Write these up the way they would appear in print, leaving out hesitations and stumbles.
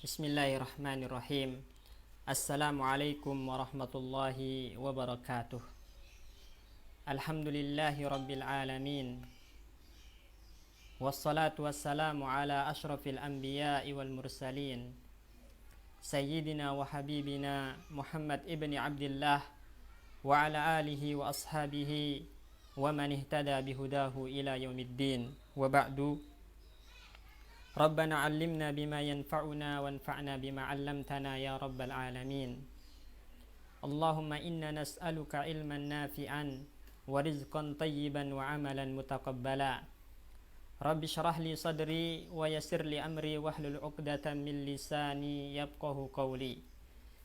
Bismillahirrahmanirrahim. Assalamualaikum warahmatullahi wabarakatuh. Alhamdulillahi rabbil alamin. Wassalatu wassalamu ala ashrafil anbiya'i wal mursalin. Sayyidina wa habibina Muhammad ibni Abdullah wa ala alihi wa ashabihi wa man ihtada bihudahu ila yaumiddin. Wa ba'du. Rabbana 'allimna bima yanfa'una wanfa'na bima 'allamtana ya rabbal alamin. Allahumma inna nas'aluka ilman nafi'an wa rizqan tayyiban wa 'amalan mutaqabbala. Rabbi shrah li sadri wa yassir li amri wahlul 'uqdatam min lisani yafqahu qawli.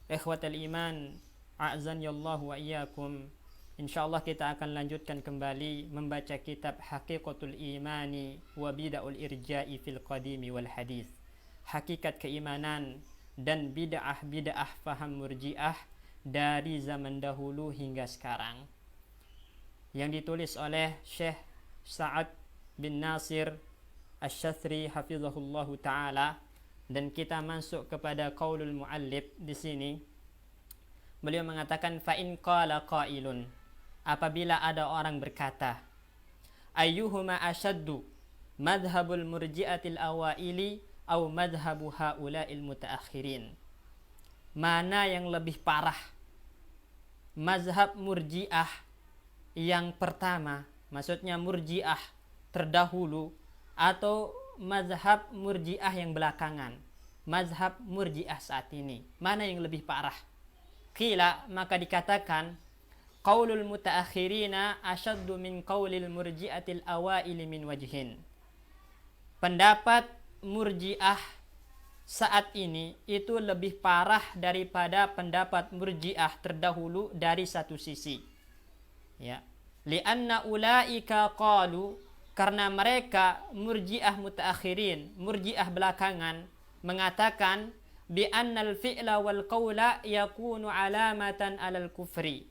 Ikhwatal iman, a'zani Allah wa iyyakum. Insyaallah kita akan lanjutkan kembali membaca kitab Haqiqatul Imani wa Bid'aul Irja'i fil Qadimi wal Hadis. Hakikat keimanan dan bid'ah faham murji'ah dari zaman dahulu hingga sekarang. Yang ditulis oleh Syekh Sa'ad bin Nasir Asy-Syadzri hafizahullahu taala, dan kita masuk kepada qaulul muallif di sini. Beliau mengatakan fa in qala qailun, apabila ada orang berkata, ayyuhuma ashaddu madhabul murji'atil awaili au madhabu haula'il mutaakhirin, mana yang lebih parah, mazhab murji'ah yang pertama, maksudnya murji'ah terdahulu, atau mazhab murji'ah yang belakangan, mazhab murji'ah saat ini, mana yang lebih parah? Qila, maka dikatakan qaulul mutaakhirina asyaddu min qaulil murji'atil awaili min wajhin. Pendapat murji'ah saat ini itu lebih parah daripada pendapat murji'ah terdahulu dari satu sisi. Ya. Lianna ulaika qalu, karena mereka murji'ah mutaakhirin, murji'ah belakangan, mengatakan bi annal fi'la wal qawla yakunu alamatan alal kufri.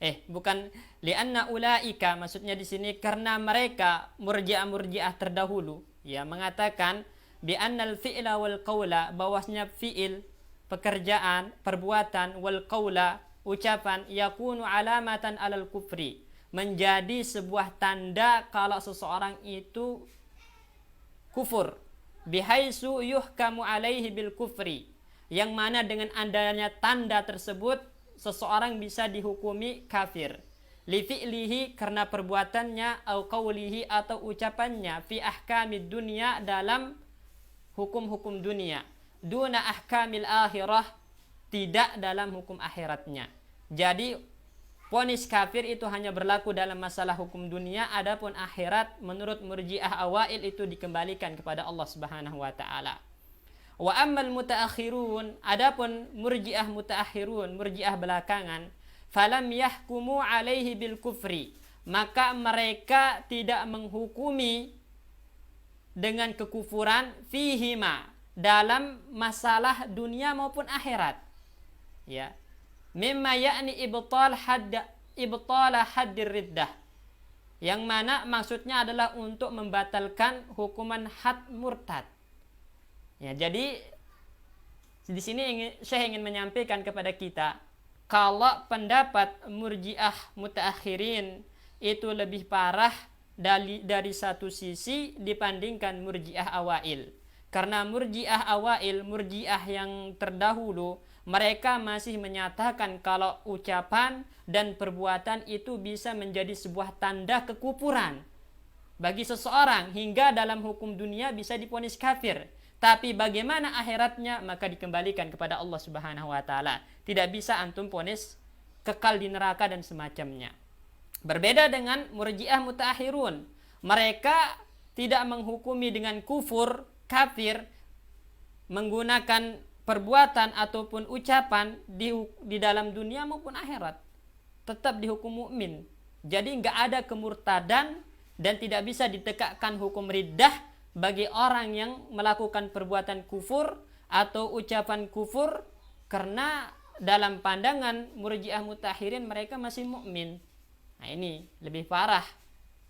Bukan lianna ulaika, maksudnya di sini karena mereka murji'ah terdahulu ya mengatakan bi annal fi'la wal qawla, bahwasanya fi'il pekerjaan, perbuatan, wal qawla ucapan, yakunu alamatan alal kufri, menjadi sebuah tanda kalau seseorang itu kufur, bihaisu yuhkamu alaihi bil kufri, yang mana dengan adanya tanda tersebut seseorang bisa dihukumi kafir, li fi'lihi, karena perbuatannya, au qawlihi, atau ucapannya, fi ahkamid dunia, dalam hukum-hukum dunia, duna ahkamil akhirah, tidak dalam hukum akhiratnya. Jadi vonis kafir itu hanya berlaku dalam masalah hukum dunia, adapun akhirat menurut murji'ah awail itu dikembalikan kepada Allah Subhanahu wa taala. Wa ammal mutaakhirun, adapun murji'ah mutaakhirun, murji'ah belakangan, falam yahkumu alaihi bil kufri, maka mereka tidak menghukumi dengan kekufuran fihima, dalam masalah dunia maupun akhirat. Ya. Mimma ya'ni ibtal haddir riddah, yang mana maksudnya adalah untuk membatalkan hukuman had murtad. Ya, jadi di sini saya ingin menyampaikan kepada kita, kalau pendapat murji'ah mutaakhirin itu lebih parah dari satu sisi dibandingkan murji'ah awail. Karena murji'ah awail, murji'ah yang terdahulu, mereka masih menyatakan kalau ucapan dan perbuatan itu bisa menjadi sebuah tanda kekufuran bagi seseorang, hingga dalam hukum dunia bisa divonis kafir. Tapi bagaimana akhiratnya, maka dikembalikan kepada Allah Subhanahu wa taala. Tidak bisa antum vonis kekal di neraka dan semacamnya. Berbeda dengan murji'ah mutaakhirun, mereka tidak menghukumi dengan kufur, kafir, menggunakan perbuatan ataupun ucapan di dalam dunia maupun akhirat, tetap dihukum mukmin. Jadi enggak ada kemurtadan dan tidak bisa ditegakkan hukum riddah bagi orang yang melakukan perbuatan kufur atau ucapan kufur, karena dalam pandangan murji'ah mutaakhirin mereka masih mukmin. Nah, ini lebih parah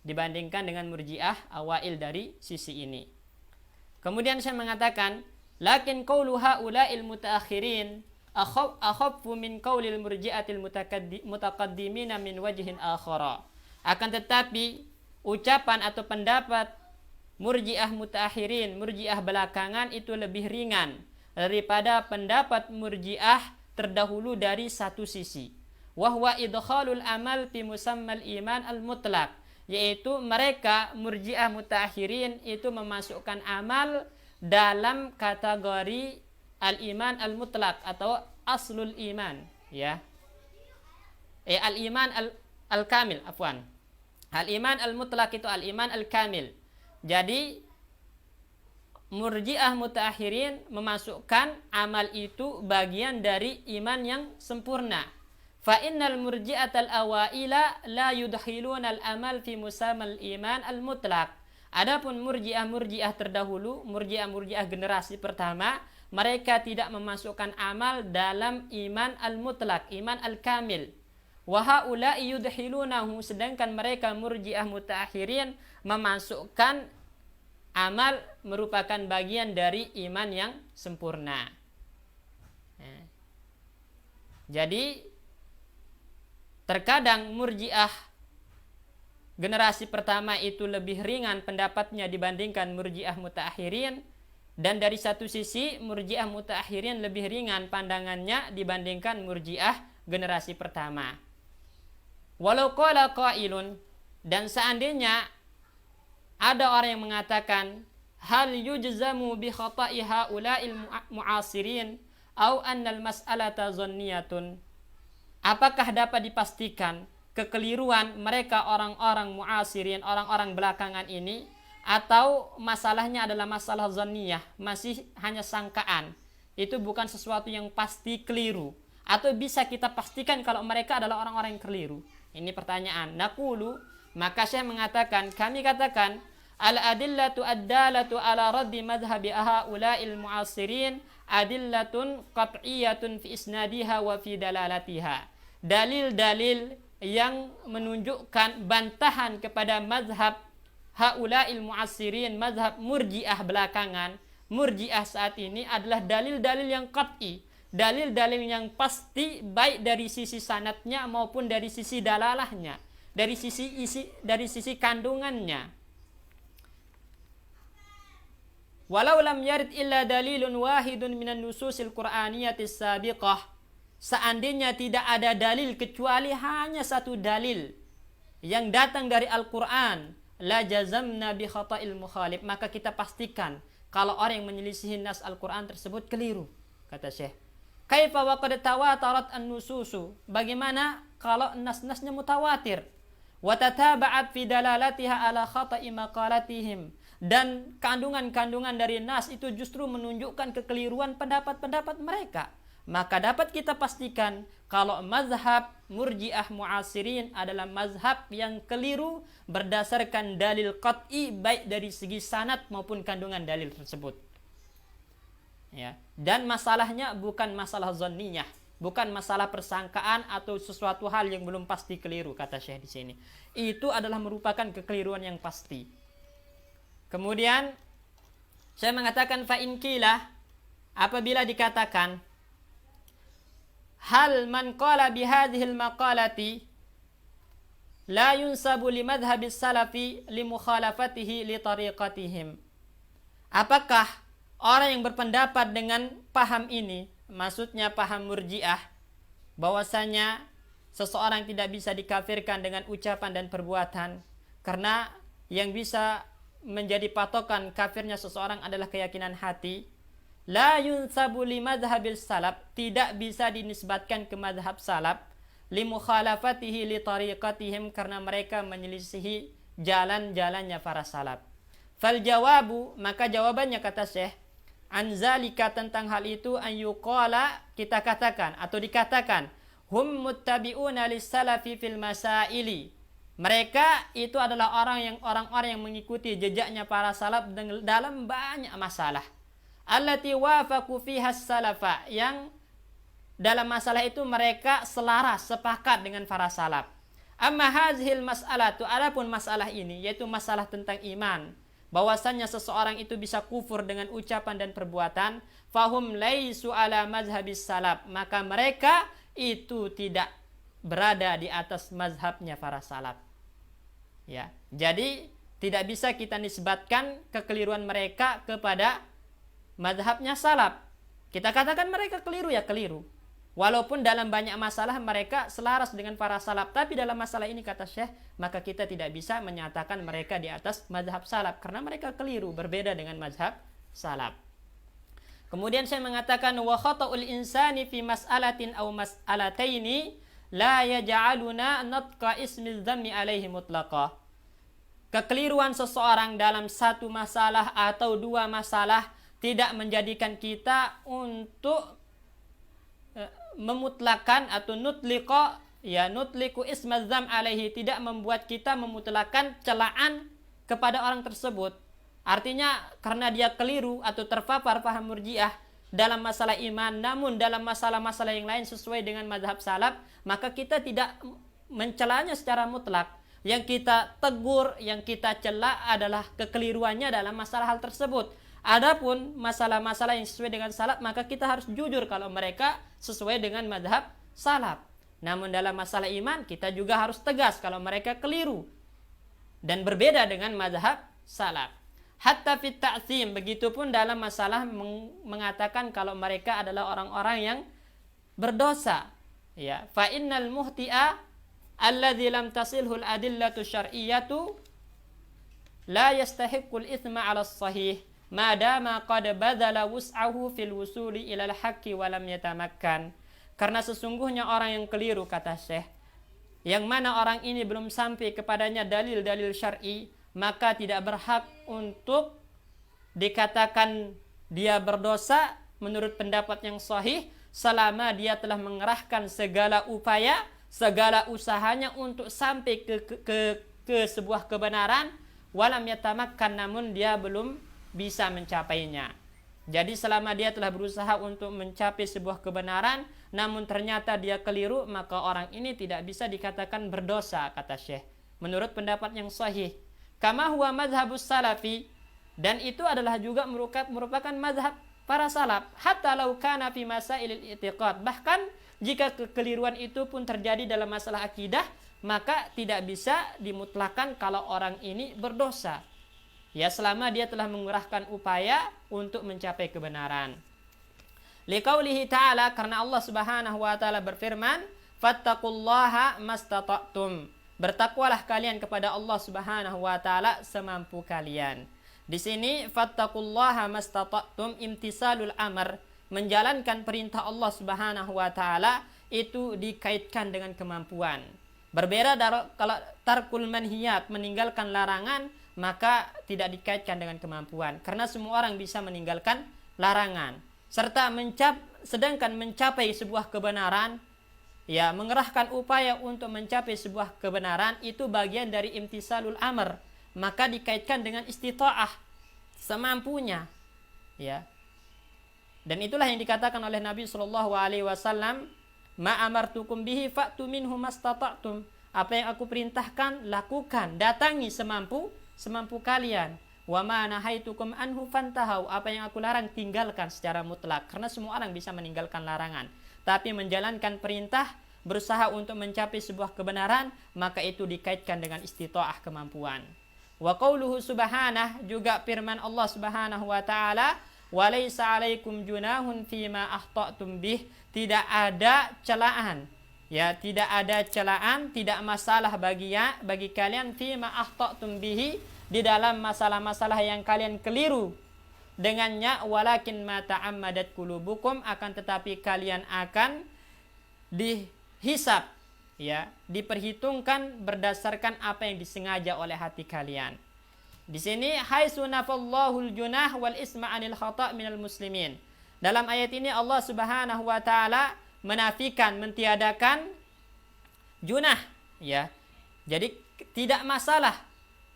dibandingkan dengan murjiah awail dari sisi ini. Kemudian saya mengatakan, lakin qaulu haula'il mutaakhirin akhaffu min qaulil murji'atil mutaqaddimina min wajhin akhara. Akan tetapi ucapan atau pendapat murji'ah mutaakhirin, murji'ah belakangan itu lebih ringan daripada pendapat murji'ah terdahulu dari satu sisi. Wahwa idkhalul amal fi musammal iman al-mutlaq, yaitu mereka murji'ah mutaakhirin itu memasukkan amal dalam kategori al-iman al-mutlaq atau aslul iman, ya. Al-iman al-kamil, afwan. Al-iman al-mutlaq itu al-iman al-kamil. Jadi murji'ah mutaakhirin memasukkan amal itu bagian dari iman yang sempurna. Fa innal murji'atal awaila la yudkhiluna al-amal fi musamal iman al-mutlaq. Adapun murji'ah terdahulu, murji'ah generasi pertama, mereka tidak memasukkan amal dalam iman al-mutlaq, iman al-kamil. Wa haula'i yudkhilunahu, sedangkan mereka murji'ah mutaakhirin memasukkan amal merupakan bagian dari iman yang sempurna. Jadi terkadang murji'ah generasi pertama itu lebih ringan pendapatnya dibandingkan murji'ah mutaakhirin, dan dari satu sisi murji'ah mutaakhirin lebih ringan pandangannya dibandingkan murji'ah generasi pertama. Walau qala qailun, dan seandainya ada orang yang mengatakan hal yujzamu bi khata'i haula'il mu'asirin au annal mas'alata dhanniyatun, apakah dapat dipastikan kekeliruan mereka orang-orang mu'asirin, orang-orang belakangan ini, atau masalahnya adalah masalah dhanniyah, masih hanya sangkaan, itu bukan sesuatu yang pasti keliru, atau bisa kita pastikan kalau mereka adalah orang-orang yang keliru? Ini pertanyaan. Naqulu, maka saya mengatakan, kami katakan, al-adillatu ad-dalatu ala raddi madhhabi haula'il mu'asirin adillatun qat'iyatun fi isnadiha wa fi dalalatiha. Dalil-dalil yang menunjukkan bantahan kepada mazhab haula'il mu'asirin, mazhab murji'ah belakangan, murji'ah saat ini adalah dalil-dalil yang qat'i, dalil-dalil yang pasti, baik dari sisi sanadnya maupun dari sisi dalalahnya, dari sisi isi, dari sisi kandungannya. Walau lam yarid illa dalilun wahidun minan nususil qur'aniyatis sabiqah, seandainya tidak ada dalil kecuali hanya satu dalil yang datang dari Al-Quran, la jazamna bi khata'il mukhalif, maka kita pastikan kalau orang yang menyelisihi nas Al-Quran tersebut keliru, kata Syekh. Kaifa wa qad tawatarat an-nususu, bagaimana kalau nas-nasnya mutawatir, wa tataba'at fi dalalatiha ala khata'i maqalatihim, dan kandungan-kandungan dari nas itu justru menunjukkan kekeliruan pendapat-pendapat mereka, maka dapat kita pastikan kalau mazhab murji'ah mu'asirin adalah mazhab yang keliru berdasarkan dalil qat'i, baik dari segi sanad maupun kandungan dalil tersebut. Ya, dan masalahnya bukan masalah dhanniyah, bukan masalah persangkaan atau sesuatu hal yang belum pasti keliru, kata Syekh di sini. Itu adalah merupakan kekeliruan yang pasti. Kemudian saya mengatakan fa in qila, apabila dikatakan hal man qala bi hadhil maqalati la yunsabu li madhhabis salafi li mukhalafatihi li tariqatihim, apakah orang yang berpendapat dengan paham ini, maksudnya paham murji'ah, bahwasanya seseorang tidak bisa dikafirkan dengan ucapan dan perbuatan, karena yang bisa menjadi patokan kafirnya seseorang adalah keyakinan hati. La yunsabu li madhhabil salaf, tidak bisa dinisbatkan ke madhab salaf, li mukhalafatihi li tariqatihim, karena mereka menyelisihi jalan-jalannya para salaf. Fal jawabu, maka jawabannya, kata Syekh, anzalika, tentang hal itu, an yuqala, kita katakan atau dikatakan, hum muttabi'una lis-salafi fil masaili, mereka itu adalah orang-orang yang mengikuti jejaknya para salaf dalam banyak masalah. Allati wafaqu fiha salafa, yang dalam masalah itu mereka selaras, sepakat dengan para salaf. Amma hazhil mas'alatu, adapun masalah ini yaitu masalah tentang iman, bahwasannya seseorang itu bisa kufur dengan ucapan dan perbuatan, fahum laisu ala mazhabis salaf, maka mereka itu tidak berada di atas mazhabnya para salaf. Ya, jadi tidak bisa kita nisbatkan kekeliruan mereka kepada mazhabnya salaf. Kita katakan mereka keliru, ya keliru. Walaupun dalam banyak masalah mereka selaras dengan para salaf, tapi dalam masalah ini kata Syekh, maka kita tidak bisa menyatakan mereka di atas mazhab salaf karena mereka keliru, berbeda dengan mazhab salaf. Kemudian saya mengatakan wa khata'ul insani fi mas'alatin aw mas'alataini la yaj'aluna natqa ismi dhammi alaihi mutlaqa. Kekeliruan seseorang dalam satu masalah atau dua masalah tidak menjadikan kita untuk memutlakan atau nutliku ismazam alaihi, tidak membuat kita memutlakan celaan kepada orang tersebut. Artinya karena dia keliru atau terpapar paham murjiah dalam masalah iman, namun dalam masalah-masalah yang lain sesuai dengan mazhab salaf, maka kita tidak mencelanya secara mutlak. Yang kita tegur, yang kita cela adalah kekeliruannya dalam masalah hal tersebut. Adapun masalah-masalah yang sesuai dengan salaf, maka kita harus jujur kalau mereka sesuai dengan mazhab salaf. Namun dalam masalah iman, kita juga harus tegas kalau mereka keliru dan berbeda dengan mazhab salaf. Hatta fit ta'zim, begitupun dalam masalah mengatakan kalau mereka adalah orang-orang yang berdosa. Ya, fa innal muhti'a alladzi lam tasilhul adillatu syar'iyyatu la yastahiqqul itsma 'ala as-sahih madama qad badala wus'ahu fil wusuli ilal haqqi wa lam yatamakkan. Karena sesungguhnya orang yang keliru, kata Syekh, yang mana orang ini belum sampai kepadanya dalil-dalil syar'i, maka tidak berhak untuk dikatakan dia berdosa menurut pendapat yang sahih selama dia telah mengerahkan segala upaya, segala usahanya untuk sampai ke sebuah kebenaran, walam yatamakkan, namun dia belum bisa mencapainya. Jadi selama dia telah berusaha untuk mencapai sebuah kebenaran namun ternyata dia keliru, maka orang ini tidak bisa dikatakan berdosa, kata Syekh, menurut pendapat yang sahih. Kama huwa madhabus salafi, dan itu adalah juga merupakan mazhab para salaf. Hatta law kana fi masailil i'tiqad, bahkan jika kekeliruan itu pun terjadi dalam masalah akidah, maka tidak bisa dimutlakan kalau orang ini berdosa. Ya, selama dia telah mengerahkan upaya untuk mencapai kebenaran. Liqaulihi ta'ala, karena Allah Subhanahu wa taala berfirman, fattaqullaha mastata'tum. Bertakwalah kalian kepada Allah Subhanahu wa taala semampu kalian. Di sini fattaqullaha mastata'tum, imtisalul amr, menjalankan perintah Allah Subhanahu wa taala itu dikaitkan dengan kemampuan. Berbeda kalau tarkul manhiyat, meninggalkan larangan, maka tidak dikaitkan dengan kemampuan, karena semua orang bisa meninggalkan larangan. Serta sedangkan mencapai sebuah kebenaran, ya, mengerahkan upaya untuk mencapai sebuah kebenaran itu bagian dari imtisalul amr, maka dikaitkan dengan istita'ah, semampunya, ya. Dan itulah yang dikatakan oleh Nabi sallallahu alaihi wasallam, ma amartukum bihi fa'tu minhu mastata'tum. Apa yang aku perintahkan lakukan, datangi semampu kalian. Wa ma nahaitukum anhu fantahau. Apa yang aku larang tinggalkan secara mutlak, karena semua orang bisa meninggalkan larangan. Tapi menjalankan perintah, berusaha untuk mencapai sebuah kebenaran, maka itu dikaitkan dengan istita'ah, kemampuan. Wa qauluhu subhanah, juga firman Allah Subhanahu wa taala, wa laisa 'alaikum junahun fima akhta'tum bih. Tidak ada celaan, ya, tidak ada celaan, tidak masalah bagi kalian fima akhta'tum bihi, di dalam masalah-masalah yang kalian keliru dengannya, walakin ma ta'ammadat qulubukum, akan tetapi kalian akan dihisab, ya, diperhitungkan berdasarkan apa yang disengaja oleh hati kalian. Di sini haitsu nafallahu al-junah wal isma 'anil khata' minal muslimin. Dalam ayat ini Allah Subhanahu wa taala menafikan, mentiadakan junah, ya. Jadi tidak masalah.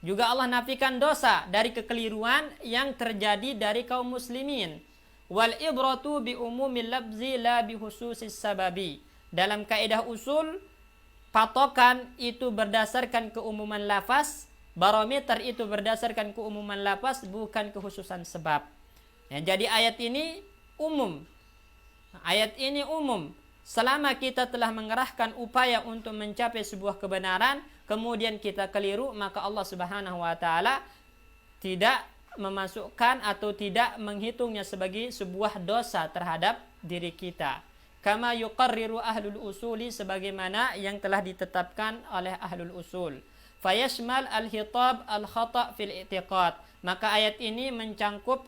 Juga Allah nafikan dosa dari kekeliruan yang terjadi dari kaum muslimin. Wal ibratu bi umumil lafzi la bi khususis sababi. Dalam kaidah usul, patokan itu berdasarkan keumuman lafaz, barometer itu berdasarkan keumuman lafaz, bukan kekhususan sebab. Ya, jadi ayat ini umum. Ayat ini umum. Selama kita telah mengerahkan upaya untuk mencapai sebuah kebenaran, kemudian kita keliru, maka Allah Subhanahu wa taala tidak memasukkan atau tidak menghitungnya sebagai sebuah dosa terhadap diri kita. Kama yuqarriru ahlul usuli, sebagaimana yang telah ditetapkan oleh ahlul usul. Fayashmal al-hitab al-khata' fil i'tiqad. Maka ayat ini mencangkup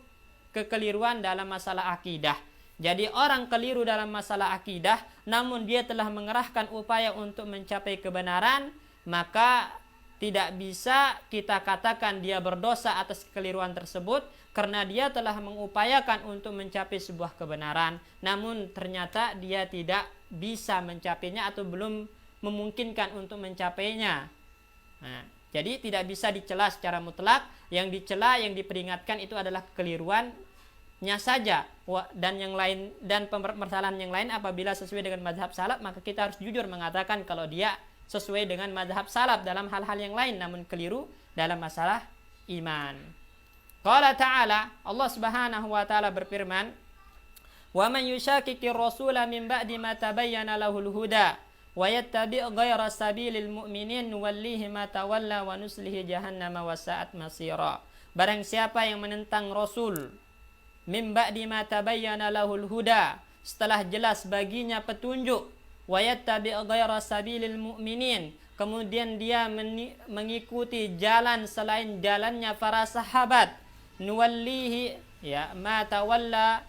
kekeliruan dalam masalah akidah. Jadi orang keliru dalam masalah akidah, namun dia telah mengerahkan upaya untuk mencapai kebenaran, maka tidak bisa kita katakan dia berdosa atas kekeliruan tersebut, karena dia telah mengupayakan untuk mencapai sebuah kebenaran, namun ternyata dia tidak bisa mencapainya atau belum memungkinkan untuk mencapainya. Nah, jadi tidak bisa dicela secara mutlak. Yang dicela, yang diperingatkan itu adalah kekeliruannya saja, dan yang lain, dan permasalahan yang lain apabila sesuai dengan mazhab salaf, maka kita harus jujur mengatakan kalau dia sesuai dengan mazhab salaf dalam hal-hal yang lain, namun keliru dalam masalah iman. Qala ta'ala, Allah Subhanahu wa taala berfirman, "Wa man yushaqiqir rasula min ba'di ma tabayyana lahul huda wa yattabi' ghayra sabilil mu'minin nuwallihi ma tawalla wa nuslihi jahannama wa sa'at masira." Barang siapa yang menentang Rasul min ba'di ma tabayyana lahul huda, setelah jelas baginya petunjuk, wa yattabi' ghayra sabilil mu'minin, kemudian dia mengikuti jalan selain jalannya para sahabat, nuwallihi ya ma tawalla,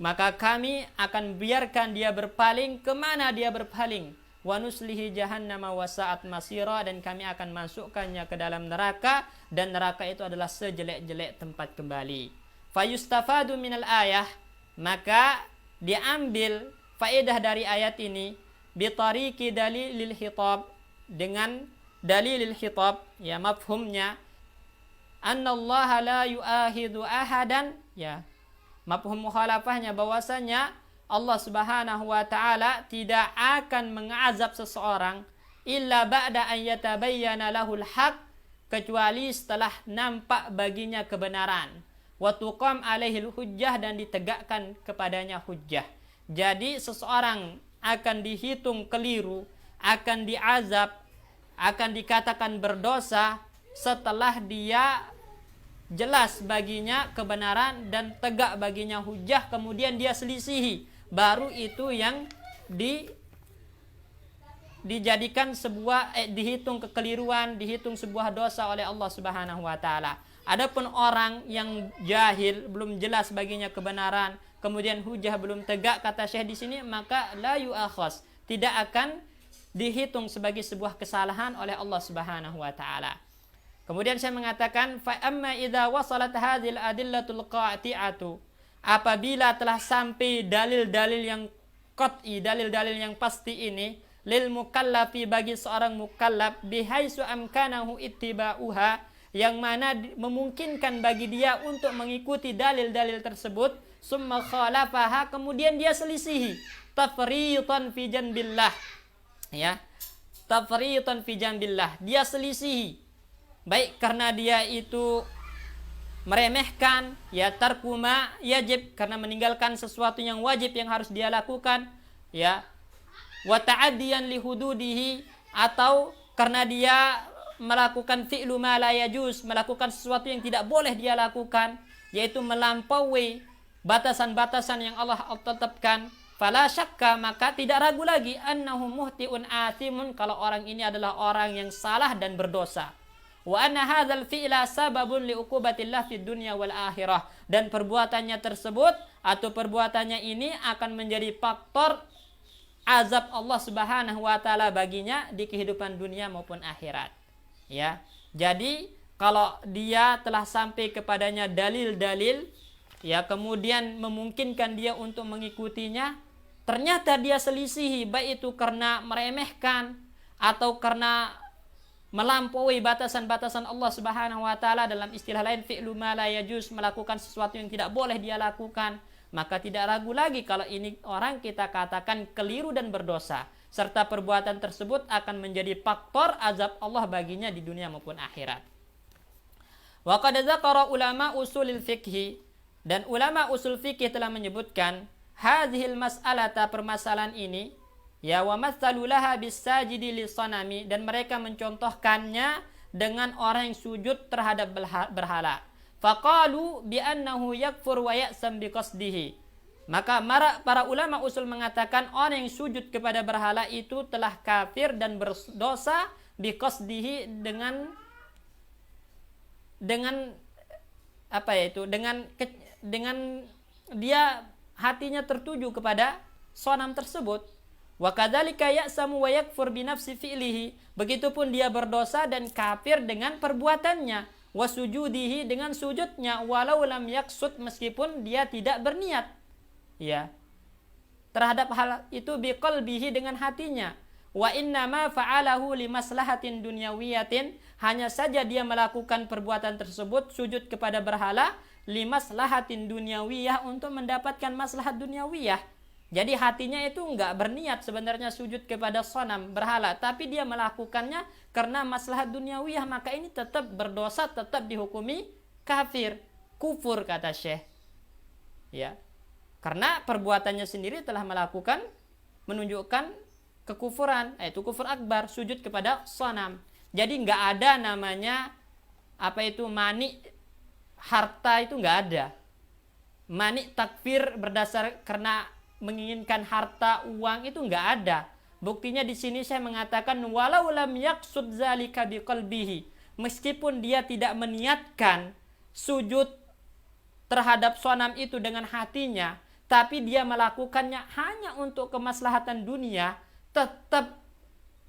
maka kami akan biarkan dia berpaling kemana dia berpaling, wa nuslihi jahannama wa sa'at masira, dan kami akan masukkannya ke dalam neraka, dan neraka itu adalah sejelek-jelek tempat kembali. Fayustafadu minal ayah, maka diambil faedah dari ayat ini bitariqi dalilil khitab, dengan dalilil khitab, ya mafhumnya annallaha la yu'ahidu ahadan, ya mafhum mukhalafahnya bahwasanya Allah Subhanahu wa taala tidak akan mengazab seseorang illa ba'da an yatabayyana lahul haq, kecuali setelah nampak baginya kebenaran, wa tuqam alaihil hujjah, dan ditegakkan kepadanya hujjah. Jadi seseorang akan dihitung keliru, akan diazab, akan dikatakan berdosa setelah dia jelas baginya kebenaran dan tegak baginya hujjah, kemudian dia selisihi, baru itu yang dijadikan sebuah dihitung kekeliruan, dihitung sebuah dosa oleh Allah Subhanahu wa taala. Adapun orang yang jahil, belum jelas baginya kebenaran, kemudian hujah belum tegak, kata Syekh di sini, maka la yu'akhaz, tidak akan dihitung sebagai sebuah kesalahan oleh Allah Subhanahu wa taala. Kemudian saya mengatakan, fa amma idza wasalat hadhil adillatul qati'atu, apabila telah sampai dalil-dalil yang qat'i, dalil-dalil yang pasti ini, lil mukallafi, bagi seorang mukallaf, bihaisu amkanahu ittiba'uha, yang mana memungkinkan bagi dia untuk mengikuti dalil-dalil tersebut, summa khalafaha, kemudian dia selisihi, tafritan fi janbillah, ya tafritan fi janbillah, dia selisihi baik karena dia itu meremehkan, ya tarkuma yajib, karena meninggalkan sesuatu yang wajib yang harus dia lakukan, ya wa ta'addiyan li hududihi, atau karena dia melakukan fi'lu ma la yajuz, melakukan sesuatu yang tidak boleh dia lakukan, yaitu melampaui batasan-batasan yang Allah tetapkan. Fala syakka, maka tidak ragu lagi, annahu muhtiun athimun, kalau orang ini adalah orang yang salah dan berdosa. Wa anna hadzal fi'la sababun li uqubatillah fid dunya wal akhirah, dan perbuatannya tersebut atau perbuatannya ini akan menjadi faktor azab Allah Subhanahu wa taala baginya di kehidupan dunia maupun akhirat. Ya. Jadi kalau dia telah sampai kepadanya dalil-dalil, ya kemudian memungkinkan dia untuk mengikutinya, ternyata dia selisihi, baik itu karena meremehkan atau karena melampaui batasan-batasan Allah Subhanahu wa taala, dalam istilah lain fi'lu ma la yajuz, melakukan sesuatu yang tidak boleh dia lakukan, maka tidak ragu lagi kalau ini orang kita katakan keliru dan berdosa, serta perbuatan tersebut akan menjadi faktor azab Allah baginya di dunia maupun akhirat. Wa qad dzakara ulama usulil fiqhi, dan ulama usul fikih telah menyebutkan hadhil mas'alata, permasalahan ini, ya, wa mathalu laha bis-sajidi lis-sanami, dan mereka mencontohkannya dengan orang yang sujud terhadap berhala. Faqalu bi annahu yakfur wa ya'sam bi qasdihi. Maka para ulama usul mengatakan orang yang sujud kepada berhala itu telah kafir dan berdosa bi qasdihi dengan apa ya itu? Dengan dia hatinya tertuju kepada sonam tersebut. Wa kadzalika ya'samu wa yakfur bi nafsi fi'lihi. Begitupun dia berdosa dan kafir dengan perbuatannya. Wa sujudihi, dengan sujudnya, walau lam yaksud, meskipun dia tidak berniat, ya, terhadap hal itu biqalbihi, dengan hatinya. Wa innama fa'alahu limaslahatin dunyawiyatin, hanya saja dia melakukan perbuatan tersebut, sujud kepada berhala, limaslahatin dunyawiyah, untuk mendapatkan maslahat dunyawiyah. Jadi hatinya itu enggak berniat sebenarnya sujud kepada sonam berhala, tapi dia melakukannya karena maslahat duniawiyah, maka ini tetap berdosa, tetap dihukumi kafir, kufur, kata Syekh. Ya. Karena perbuatannya sendiri telah menunjukkan kekufuran, yaitu kufur akbar, sujud kepada sonam. Jadi enggak ada namanya mani harta, itu enggak ada. Mani takfir berdasar karena menginginkan harta, uang, itu enggak ada. Buktinya di sini saya mengatakan walau lam yaqsud zalika biqalbihi, meskipun dia tidak meniatkan sujud terhadap sonam itu dengan hatinya, tapi dia melakukannya hanya untuk kemaslahatan dunia, tetap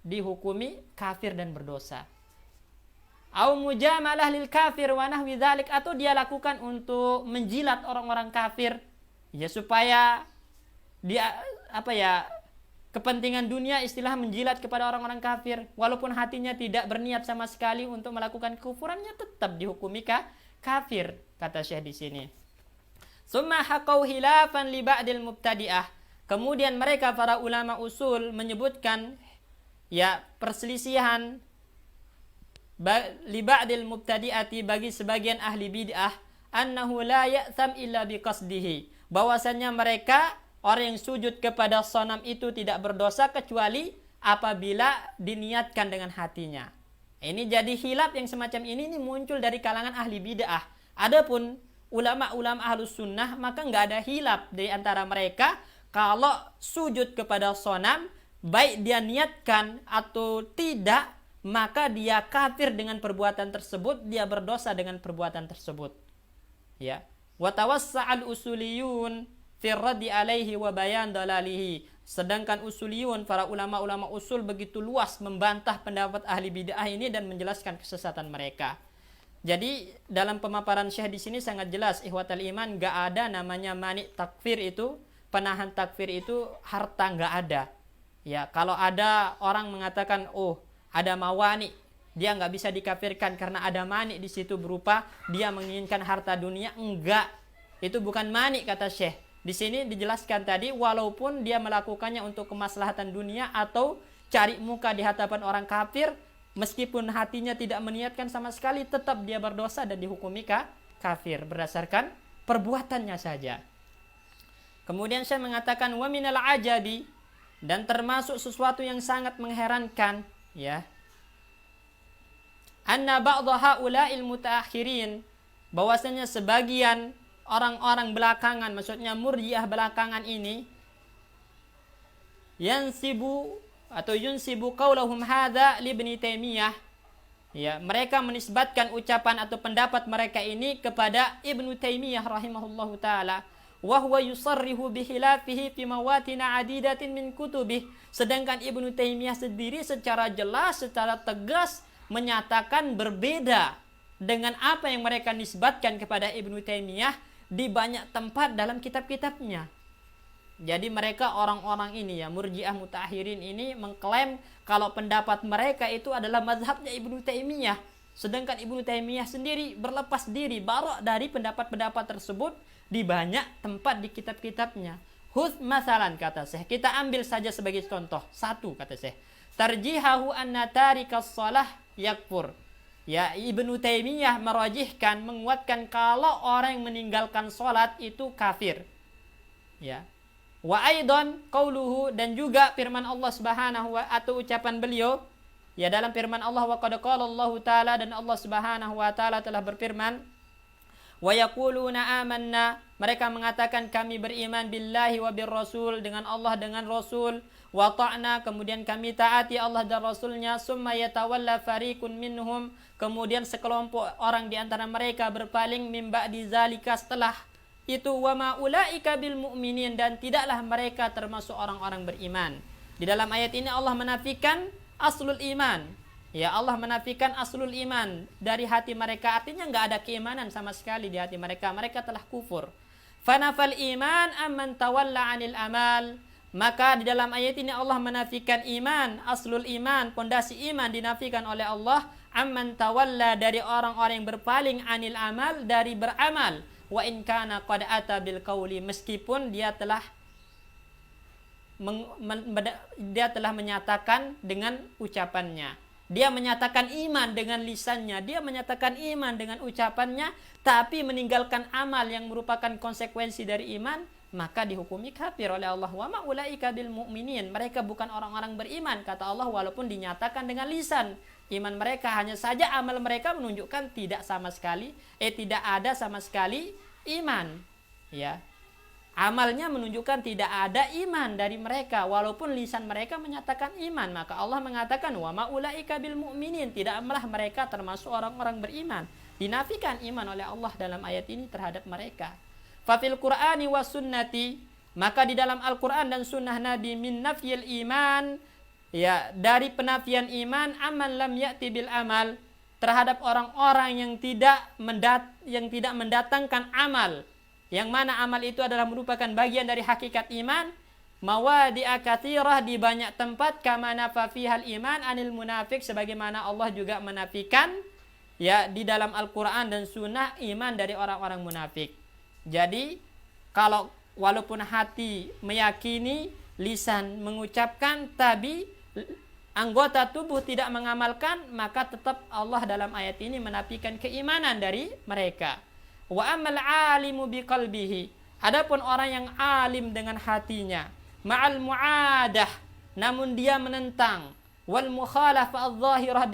dihukumi kafir dan berdosa. Au mujamalah lil kafir wa nahwi dzalik, atau dia lakukan untuk menjilat orang-orang kafir, ya, supaya dia kepentingan dunia, istilah menjilat kepada orang-orang kafir, walaupun hatinya tidak berniat sama sekali untuk melakukan kekufurannya, tetap dihukumi kafir, kata Syekh di sini. Summa haqau khilafan li ba'dil mubtadi'ah, kemudian mereka para ulama usul menyebutkan, ya, perselisihan li ba'dil mubtadi'ati, bagi sebagian ahli bid'ah, annahu la ya'tham illa biqasdihi, bahwasannya mereka orang yang sujud kepada sonam itu tidak berdosa kecuali apabila diniatkan dengan hatinya. Ini jadi khilaf yang semacam ini muncul dari kalangan ahli bid'ah. Adapun ulama-ulama ahlus sunnah, maka nggak ada khilaf di antara mereka kalau sujud kepada sonam, baik dia niatkan atau tidak, maka dia kafir dengan perbuatan tersebut, dia berdosa dengan perbuatan tersebut. Ya. Wa tawassa'al usuliyun firraddi alaihi wa bayan dalalihi. Sedangkan usuliyun, para ulama-ulama usul, begitu luas membantah pendapat ahli bid'ah ini dan menjelaskan kesesatan mereka. Jadi dalam pemaparan Syekh di sini sangat jelas, ikhwatal iman, enggak ada namanya mani takfir itu, penahan takfir itu harta, enggak ada. Ya, kalau ada orang mengatakan, oh, ada mawani, dia enggak bisa dikafirkan karena ada mani di situ berupa dia menginginkan harta dunia, enggak. Itu bukan mani, kata Syekh. Di sini dijelaskan tadi, walaupun dia melakukannya untuk kemaslahatan dunia atau cari muka di hadapan orang kafir, meskipun hatinya tidak meniatkan sama sekali, tetap dia berdosa dan dihukumi kafir berdasarkan perbuatannya saja. Kemudian saya mengatakan wa minal ajabi, dan termasuk sesuatu yang sangat mengherankan, ya, anna ba'dha haula'il mutaakhirin, bahwasanya sebagian orang-orang belakangan, maksudnya murji'ah belakangan ini, yunsibu qaulahum hadza li Ibnu Taimiyah, ya, mereka menisbatkan ucapan atau pendapat mereka ini kepada Ibnu Taimiyah rahimahullahu taala, wa huwa yusarrihu bi khilafihi fi mawatina adidatin min kutubih, sedangkan Ibnu Taimiyah sendiri secara jelas, secara tegas menyatakan berbeda dengan apa yang mereka nisbatkan kepada Ibnu Taimiyah di banyak tempat dalam kitab-kitabnya. Jadi mereka orang-orang ini, ya, murji'ah mutaakhirin ini mengklaim kalau pendapat mereka itu adalah mazhabnya Ibnu Taimiyah, sedangkan Ibnu Taimiyah sendiri berlepas diri, barok dari pendapat-pendapat tersebut, di banyak tempat di kitab-kitabnya. Hud masalan, kata Syekh, kita ambil saja sebagai contoh. Satu, kata Syekh, tarjihahu anna tarikas shalah yakfur. Ya, Ibnu Taimiyah merajihkan, menguatkan kalau orang yang meninggalkan salat itu kafir. Ya. Wa aidan qauluhu, dan juga firman Allah Subhanahu wa atau ucapan beliau, ya, dalam firman Allah, wa qad qala Allah taala, dan Allah Subhanahu wa taala telah berfirman, wa yaquluna amanna, mereka mengatakan kami beriman billahi wa birrasul, dengan Allah dengan Rasul, wa ta'na, kemudian kami taati Allah dan Rasulnya, summa yatawalla fariqun minhum, kemudian sekelompok orang di antara mereka berpaling, min ba'di zalika, setelah itu, wa ma ulaika bil mu'minin, dan tidaklah mereka termasuk orang-orang beriman. Di dalam ayat ini Allah menafikan aslul iman. Ya, Allah menafikan aslul iman dari hati mereka, artinya enggak ada keimanan sama sekali di hati mereka. Mereka telah kufur. Fanafal iman amman tawalla 'anil amal. Maka di dalam ayat ini Allah menafikan iman, aslul iman, pondasi iman dinafikan oleh Allah, amman tawalla, dari orang-orang yang berpaling, 'anil amal, dari beramal. Wa in kana qad ata bil qauli, meskipun dia telah menyatakan dengan ucapannya. Dia menyatakan iman dengan lisannya, dia menyatakan iman dengan ucapannya, tapi meninggalkan amal yang merupakan konsekuensi dari iman, maka dihukumi kafir oleh Allah. Wa ma ulaika bil mu'minin, mereka bukan orang-orang beriman, kata Allah, walaupun dinyatakan dengan lisan iman mereka, hanya saja amal mereka menunjukkan tidak ada sama sekali iman. Ya, amalnya menunjukkan tidak ada iman dari mereka, walaupun lisan mereka menyatakan iman. Maka Allah mengatakan, wa ma ulaika bil mu'minin, tidaklah mereka termasuk orang-orang beriman. Dinafikan iman oleh Allah dalam ayat ini terhadap mereka. Fa fil Qur'ani was sunnati, maka di dalam Al-Qur'an dan sunnah Nabi, min nafyil iman, ya, dari penafian iman, aman lam ya'ti bil amal, terhadap orang-orang yang tidak mendatangkan amal, yang mana amal itu adalah merupakan bagian dari hakikat iman, mawadi'a katsirah, di banyak tempat, kama nafa fihal iman anil munafik, sebagaimana Allah juga menafikan, ya, di dalam Al-Qur'an dan sunnah iman dari orang-orang munafik. Jadi kalau walaupun hati meyakini, lisan mengucapkan, tapi anggota tubuh tidak mengamalkan, maka tetap Allah dalam ayat ini menafikan keimanan dari mereka. Wa amal alimu biqalbihi, adapun orang yang alim dengan hatinya, ma'al mu'adah, namun dia menentang, wal mukhalafah adh-dhahirah,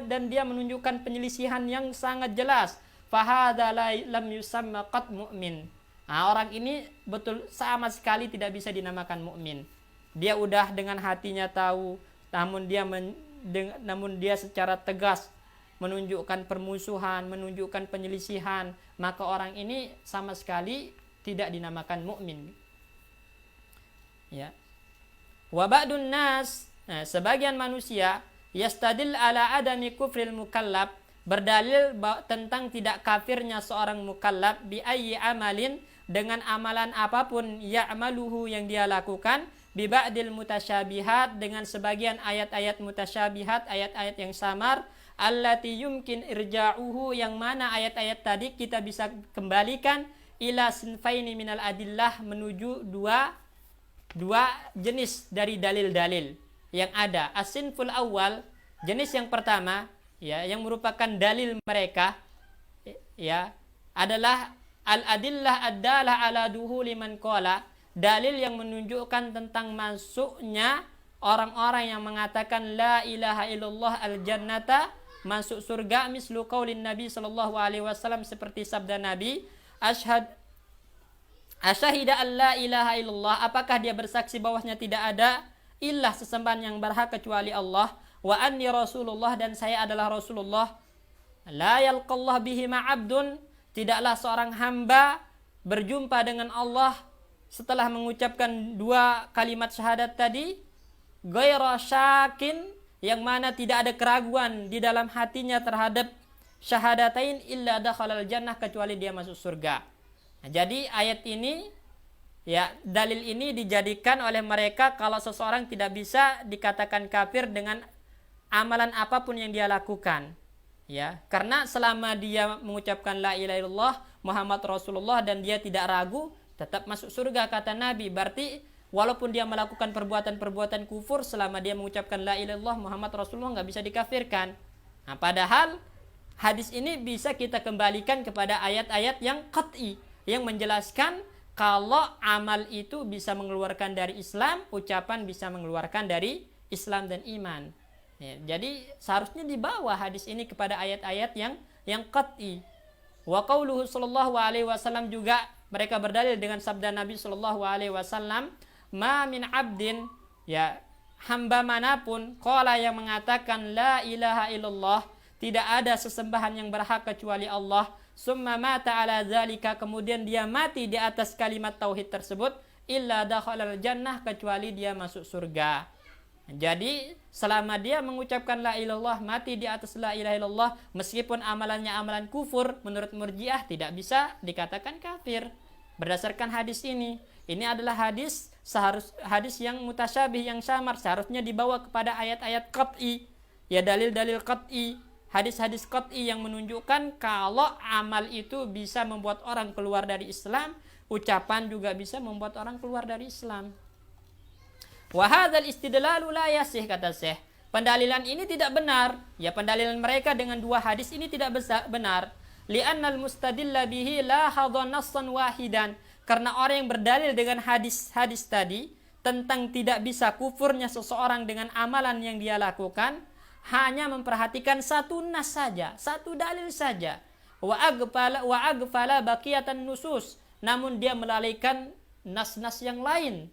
dan dia menunjukkan penyelisihan yang sangat jelas, fahadha lam yusamma qat mu'min. Nah, orang ini betul sama sekali tidak bisa dinamakan mukmin. Dia udah dengan hatinya tahu, namun dia secara tegas menunjukkan permusuhan, menunjukkan penyelisihan, maka orang ini sama sekali tidak dinamakan mukmin. Ya. Wa ba'dun nas, sebagian manusia, yastadil ala adami kufril mukallaf, berdalil tentang tidak kafirnya seorang mukallaf, bi ayyi amalin, dengan amalan apapun, ya'maluhu, yang dia lakukan, bi ba'dil mutasyabihat, dengan sebagian ayat-ayat mutasyabihat, ayat-ayat yang samar, allati yumkin irja'uhu, yang mana ayat-ayat tadi kita bisa kembalikan, ila sinfaini minal adillah, menuju dua jenis dari dalil-dalil yang ada. As-sinful awal, jenis yang pertama, ya, yang merupakan dalil mereka, ya, adalah al-adillah ad-dalah ala duhuli man qala, dalil yang menunjukkan tentang masuknya orang-orang yang mengatakan la ilaha illallah al-jannata, masuk surga, mislu qaulin Nabi sallallahu alaihi wasallam, seperti sabda Nabi, asyhadu an la ilaha illallah, apakah dia bersaksi bahwasanya tidak ada ilah sesembahan yang berhak kecuali Allah, wa anni rasulullah, dan saya adalah Rasulullah, la yalqallah bihi ma'abdun, tidaklah seorang hamba berjumpa dengan Allah setelah mengucapkan dua kalimat syahadat tadi, ghaira syakin, yang mana tidak ada keraguan di dalam hatinya terhadap syahadatain, illa dakhalal jannah, kecuali dia masuk surga. Nah, jadi ayat ini, ya, dalil ini dijadikan oleh mereka kalau seseorang tidak bisa dikatakan kafir dengan amalan apapun yang dia lakukan, ya, karena selama dia mengucapkan la ilaha illallah, Muhammad Rasulullah dan dia tidak ragu, tetap masuk surga kata Nabi. Berarti walaupun dia melakukan perbuatan-perbuatan kufur, selama dia mengucapkan la ilaha illallah Muhammad Rasulullah nggak bisa dikafirkan. Nah, padahal hadis ini bisa kita kembalikan kepada ayat-ayat yang qat'i, yang menjelaskan kalau amal itu bisa mengeluarkan dari Islam, ucapan bisa mengeluarkan dari Islam dan iman. Ya, jadi seharusnya dibawa hadis ini kepada ayat-ayat yang qat'i. Wa qauluhu sallallahu alaihi wasallam juga mereka berdalil dengan sabda Nabi sallallahu alaihi wasallam, "Ma min 'abdin," ya, hamba manapun, qala yang mengatakan la ilaha illallah, tidak ada sesembahan yang berhak kecuali Allah, summa mata ala zalika, kemudian dia mati di atas kalimat tauhid tersebut, illa dakhalal jannah, kecuali dia masuk surga. Jadi selama dia mengucapkan la ilallah, mati di atas la ilaha illallah, meskipun amalannya amalan kufur, menurut Murji'ah tidak bisa dikatakan kafir. Berdasarkan hadis ini adalah hadis yang mutasyabih, yang samar, seharusnya dibawa kepada ayat-ayat qat'i, ya, dalil-dalil qat'i, hadis-hadis qat'i yang menunjukkan kalau amal itu bisa membuat orang keluar dari Islam, ucapan juga bisa membuat orang keluar dari Islam. Wa hadzal istidlalu la yasih, kata Syekh. Pendalilan ini tidak benar. Ya, pendalilan mereka dengan dua hadis ini tidak benar. Li'annal mustadilla bihi la hadha nassan wahidan. Karena orang yang berdalil dengan hadis-hadis tadi tentang tidak bisa kufurnya seseorang dengan amalan yang dia lakukan, hanya memperhatikan satu nas saja, satu dalil saja. Wa aghfala baqiyatan nusus. Namun dia melalaikan nas-nas yang lain.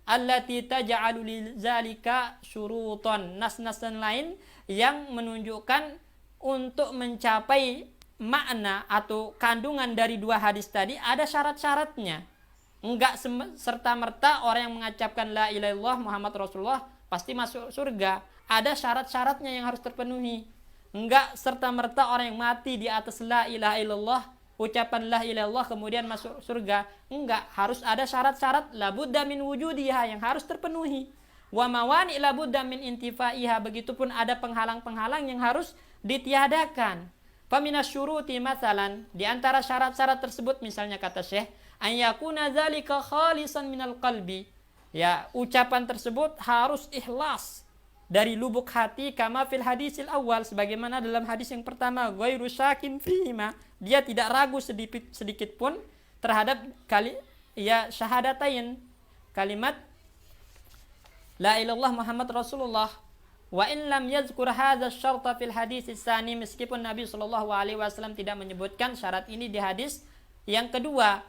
Allati taj'alu lidzalika syurutan, nas-nas lain yang menunjukkan untuk mencapai makna atau kandungan dari dua hadis tadi ada syarat-syaratnya. Enggak serta-merta orang yang mengucapkan la ilaha illallah Muhammad Rasulullah pasti masuk surga. Ada syarat-syaratnya yang harus terpenuhi. Enggak serta-merta orang yang mati di atas la ilaha illallah, ucapan la ilaha illallah kemudian masuk surga. Enggak, harus ada syarat-syarat, labudda min wujudiha, yang harus terpenuhi. Wa mawani labudda min intifaiha, begitupun ada penghalang-penghalang yang harus ditiadakan. Faminasyuruti mathalan, di antara syarat-syarat tersebut misalnya kata Syekh, an yakuna dzalika khalisan minal qalbi. Ya, ucapan tersebut harus ikhlas dari lubuk hati, kama fil hadisil awal, sebagaimana dalam hadis yang pertama, ghairu syakin fihima, dia tidak ragu sedikit pun terhadap syahadatain, kalimat la ilallah Muhammad Rasulullah. Wa in lam yazkur hadza syarta fil hadis tsani, meskipun Nabi sallallahu alaihi wasallam tidak menyebutkan syarat ini di hadis yang kedua,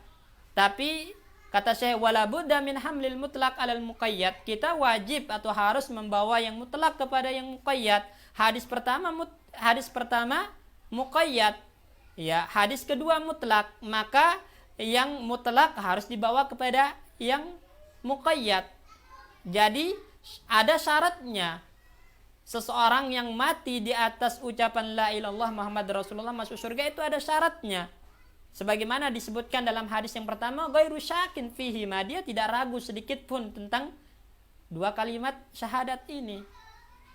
tapi kata Syekh, wala budda min hamlil mutlaq alal muqayyad, kita wajib atau harus membawa yang mutlak kepada yang muqayyad. Hadis pertama muqayyad, ya, hadis kedua mutlak, maka yang mutlak harus dibawa kepada yang muqayyad. Jadi ada syaratnya. Seseorang yang mati di atas ucapan la ilallah Muhammad Rasulullah masuk surga itu ada syaratnya. Sebagaimana disebutkan dalam hadis yang pertama, ghairu syakin fihi, dia tidak ragu sedikit pun tentang dua kalimat syahadat ini.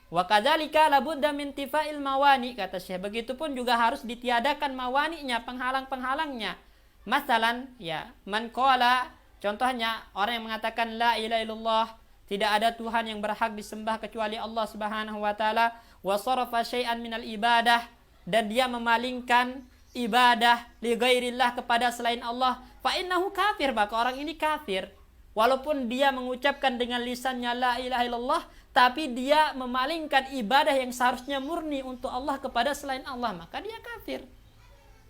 Wa kadzalika labudda min tifa'il mawani, kata Syekh, begitupun juga harus ditiadakan mawani'nya, penghalang-penghalangnya. Masalan, ya, man qala, contohnya orang yang mengatakan la ilaha illallah, tidak ada Tuhan yang berhak disembah kecuali Allah Subhanahu wa taala, wa sarafa syai'an minal ibadah, dan dia memalingkan ibadah li ghairillah kepada selain Allah, fa innahu kafir, maka orang ini kafir. Walaupun dia mengucapkan dengan lisannya la ilaha illallah, tapi dia memalingkan ibadah yang seharusnya murni untuk Allah kepada selain Allah, maka dia kafir.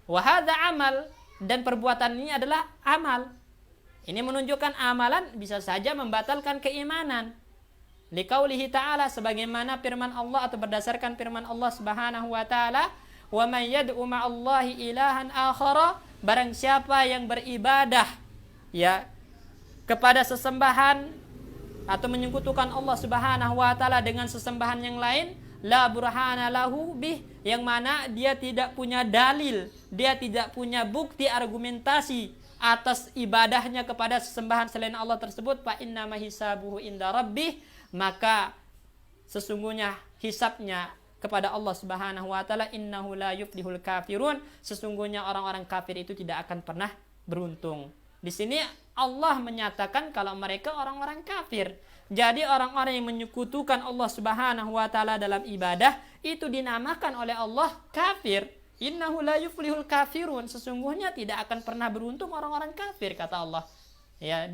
Wa hadza amal, dan perbuatan ini adalah amal. Ini menunjukkan amalan bisa saja membatalkan keimanan. Liqaulihi ta'ala, sebagaimana firman Allah atau berdasarkan firman Allah Subhanahu wa taala, wa may yad'u ma'allahi ilahan akhara, barang siapa yang beribadah, ya, kepada sesembahan atau menyekutukan Allah Subhanahu wa taala dengan sesembahan yang lain, la burhana lahu bih, yang mana dia tidak punya dalil, dia tidak punya bukti argumentasi atas ibadahnya kepada sesembahan selain Allah tersebut, fa innama hisabuhu inda rabbih, maka sesungguhnya hisabnya kepada Allah Subhanahu wa taala, innahu la yuflihul kafirun, sesungguhnya orang-orang kafir itu tidak akan pernah beruntung. Di sini Allah menyatakan kalau mereka orang-orang kafir. Jadi orang-orang yang menyekutukan Allah Subhanahu wa taala dalam ibadah itu dinamakan oleh Allah kafir. Innahu la yuflihul kafirun, sesungguhnya tidak akan pernah beruntung orang-orang kafir, kata Allah. Ya,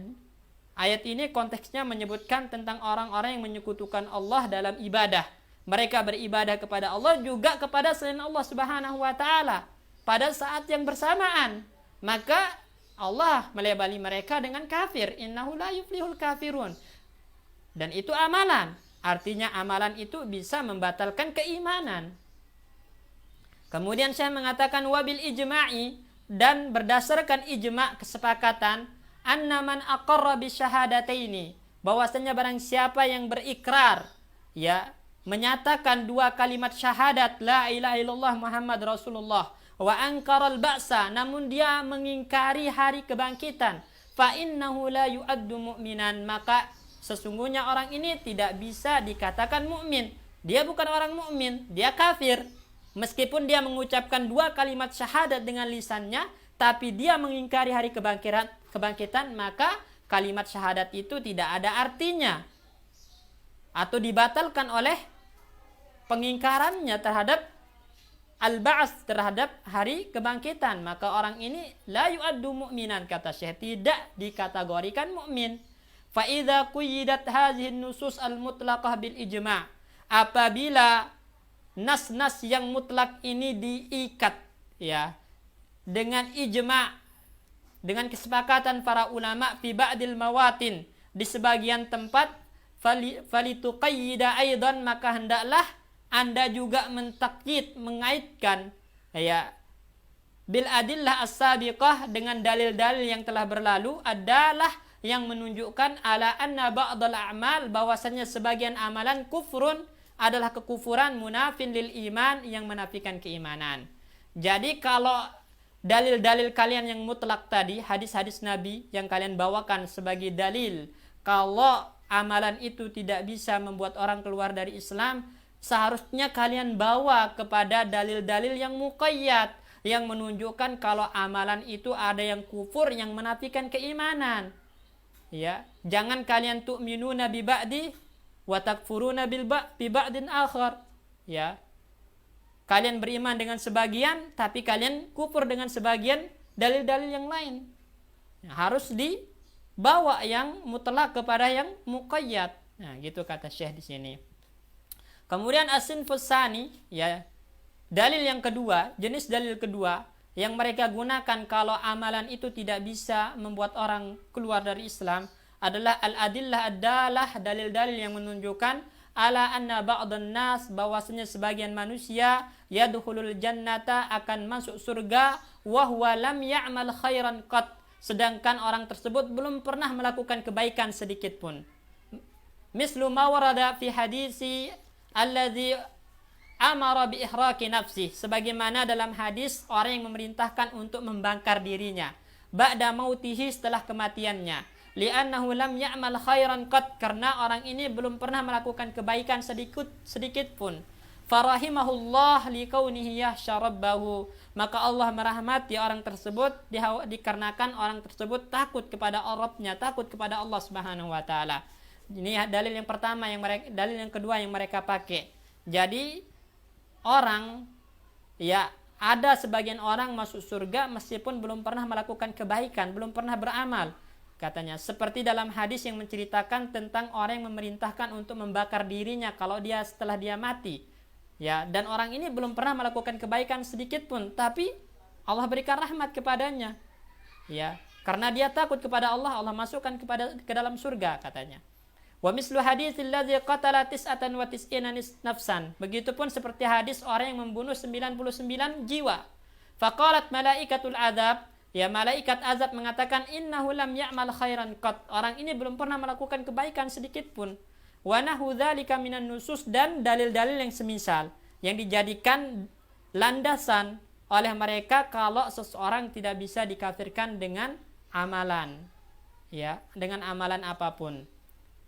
ayat ini konteksnya menyebutkan tentang orang-orang yang menyekutukan Allah dalam ibadah. Mereka beribadah kepada Allah juga kepada selain Allah Subhanahu wa taala pada saat yang bersamaan. Maka Allah melabeli mereka dengan kafir. Innahu la yuflihul kafirun. Dan itu amalan. Artinya amalan itu bisa membatalkan keimanan. Kemudian saya mengatakan wabil ijma'i, dan berdasarkan ijma' kesepakatan, anna man aqarra bisyahadataini, bahwasanya barang siapa yang berikrar, ya, menyatakan dua kalimat syahadat la ilaha illallah Muhammad Rasulullah, wa ankaral ba'sa, namun dia mengingkari hari kebangkitan, fa innahu la yu'addu mu'minan, maka sesungguhnya orang ini tidak bisa dikatakan mukmin. Dia bukan orang mukmin, dia kafir. Meskipun dia mengucapkan dua kalimat syahadat dengan lisannya, tapi dia mengingkari hari kebangkitan, maka kalimat syahadat itu tidak ada artinya atau dibatalkan oleh pengingkarannya terhadap al-ba'ats, terhadap hari kebangkitan. Maka orang ini la yu'addu mu'minan, kata Syekh, tidak dikategorikan mukmin. Fa idza quyyidat hadhihi nusus al-mutlaqah bil ijma', apabila nas-nas yang mutlak ini diikat, ya, dengan ijma', dengan kesepakatan para ulama fi ba'dil mawatin, di sebagian tempat, falituqayyida aidan, maka hendaklah Anda juga mentakyid, mengaitkan, ya, bil adillah as-sabiqah, dengan dalil-dalil yang telah berlalu, adalah yang menunjukkan ala anna ba'dal a'mal, bahwasanya sebagian amalan kufrun, adalah kekufuran, munafin lil iman, yang menafikan keimanan. Jadi kalau dalil-dalil kalian yang mutlak tadi, hadis-hadis Nabi yang kalian bawakan sebagai dalil kalau amalan itu tidak bisa membuat orang keluar dari Islam, seharusnya kalian bawa kepada dalil-dalil yang muqayyad, yang menunjukkan kalau amalan itu ada yang kufur, yang menafikan keimanan. Ya, jangan kalian tu'minuna bi ba'di wa takfuruna bi ba'din akhar. Ya. Kalian beriman dengan sebagian, tapi kalian kufur dengan sebagian dalil-dalil yang lain. Harus dibawa yang mutlak kepada yang muqayyad. Nah, gitu kata Syekh di sini. Kemudian as-sinfus tsani, ya, dalil yang kedua, jenis dalil kedua yang mereka gunakan kalau amalan itu tidak bisa membuat orang keluar dari Islam adalah al-adillah ad-dalah, dalil-dalil yang menunjukkan ala anna ba'dhan nas, bahwasanya sebagian manusia yadkhulul jannata, akan masuk surga, wa huwa lam ya'mal khairan qat, sedangkan orang tersebut belum pernah melakukan kebaikan sedikit pun. Mislu ma warada fi hadisi alladzi amara bi ihraqi nafsi, sebagaimana dalam hadis orang yang memerintahkan untuk membakar dirinya ba'da mautihi, setelah kematiannya, li'annahu lam ya'mal khairan qat, karena orang ini belum pernah melakukan kebaikan sedikit pun. Farahimahullah liqaunihi yahsha rabbahu, maka Allah merahmati orang tersebut dikarenakan orang tersebut takut kepada Rabbnya, takut kepada Allah Subhanahu wa taala. Ini dalil yang pertama dalil yang kedua yang mereka pakai. Jadi orang, ya, ada sebagian orang masuk surga meskipun belum pernah melakukan kebaikan, belum pernah beramal, katanya. Seperti dalam hadis yang menceritakan tentang orang yang memerintahkan untuk membakar dirinya setelah dia mati, ya, dan orang ini belum pernah melakukan kebaikan sedikit pun, tapi Allah berikan rahmat kepadanya, ya, karena dia takut kepada Allah, Allah masukkan ke dalam surga, katanya. Wa mislu haditsil ladzi qatala tis'atan wa tis'ina nafsan, begitupun seperti hadis orang yang membunuh 99 jiwa. Faqalat malaikatul azab, ya, malaikat azab mengatakan innahu lam ya'mal khairan qat, orang ini belum pernah melakukan kebaikan sedikit pun. Wa nahu dzalika minan nusus, dan dalil-dalil yang semisal yang dijadikan landasan oleh mereka kalau seseorang tidak bisa dikafirkan dengan amalan, ya, dengan amalan apapun.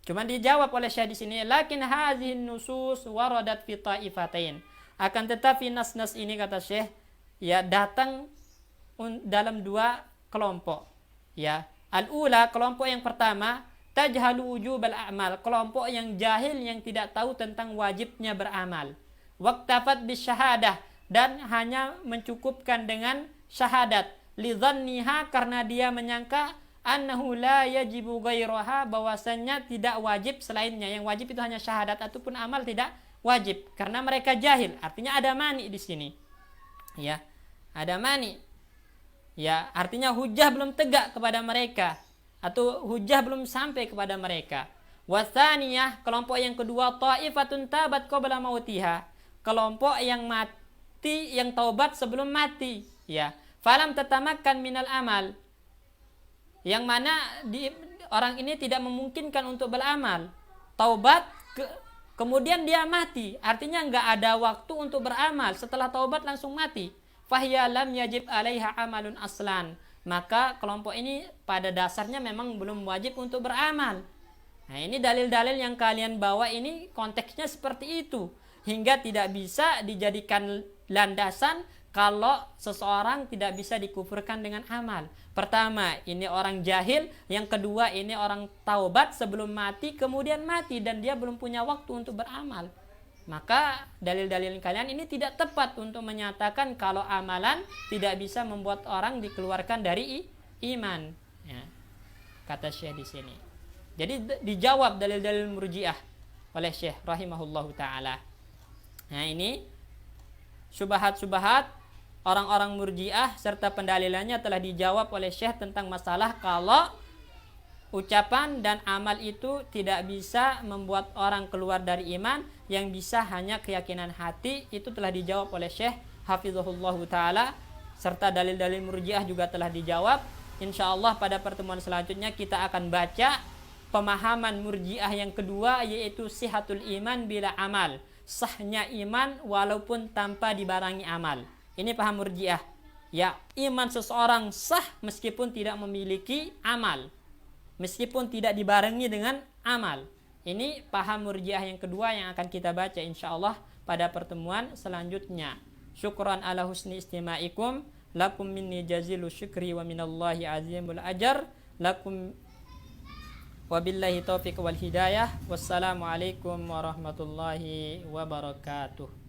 Cuman dijawab oleh Syekh di sini, lakin hazihin nusus waradat fi ta'ifatain, Akan tetapi nas-nas ini kata Syekh ya datang dalam dua kelompok. Ya, al-ula kelompok yang pertama tajhalu wujubal a'mal, kelompok yang jahil yang tidak tahu tentang wajibnya beramal. Waqtafat bisyahadah, dan hanya mencukupkan dengan syahadat. Lidzanniha, karena dia menyangka annahu la yajibu ghairaha, bahwasannya tidak wajib selainnya. Yang wajib itu hanya syahadat ataupun amal tidak wajib. Karena mereka jahil, artinya ada mani di sini. Ya, ada mani. Ya, artinya hujah belum tegak kepada mereka atau hujah belum sampai kepada mereka. Watsaniyah, kelompok yang kedua, ta'ifatun tabat qabla mautiha, kelompok yang mati, yang taubat sebelum mati. Ya, falam tatamakan minal amal, yang mana orang ini tidak memungkinkan untuk beramal. Taubat kemudian dia mati, artinya enggak ada waktu untuk beramal. Setelah taubat langsung mati. Fahiya lam yajib alaiha amalun aslan, maka kelompok ini pada dasarnya memang belum wajib untuk beramal. Nah, ini dalil-dalil yang kalian bawa ini konteksnya seperti itu, hingga tidak bisa dijadikan landasan kalau seseorang tidak bisa dikufurkan dengan amal. Pertama, ini orang jahil. Yang kedua, ini orang taubat sebelum mati, kemudian mati dan dia belum punya waktu untuk beramal. Maka dalil-dalil kalian ini tidak tepat untuk menyatakan kalau amalan tidak bisa membuat orang dikeluarkan dari iman. Ya, kata Syekh di sini. Jadi dijawab dalil-dalil murji'ah oleh Syekh rahimahullahu ta'ala. Nah, ini syubhat-syubhat orang-orang murji'ah serta pendalilannya telah dijawab oleh Syekh tentang masalah kalau ucapan dan amal itu tidak bisa membuat orang keluar dari iman, yang bisa hanya keyakinan hati. Itu telah dijawab oleh Syekh hafizahullahu ta'ala, serta dalil-dalil murji'ah juga telah dijawab. InsyaAllah pada pertemuan selanjutnya kita akan baca pemahaman murji'ah yang kedua, yaitu sihatul iman bila amal, sahnya iman walaupun tanpa dibarengi amal. Ini paham murji'ah. Ya, iman seseorang sah meskipun tidak memiliki amal, meskipun tidak dibarengi dengan amal. Ini paham murji'ah yang kedua yang akan kita baca insyaallah pada pertemuan selanjutnya. Syukran ala husni istima'ikum. Lakum minni jazilu syukri wa minallahi azimul ajar. Lakum wabillahi taufiq wal hidayah. Wassalamualaikum warahmatullahi wabarakatuh.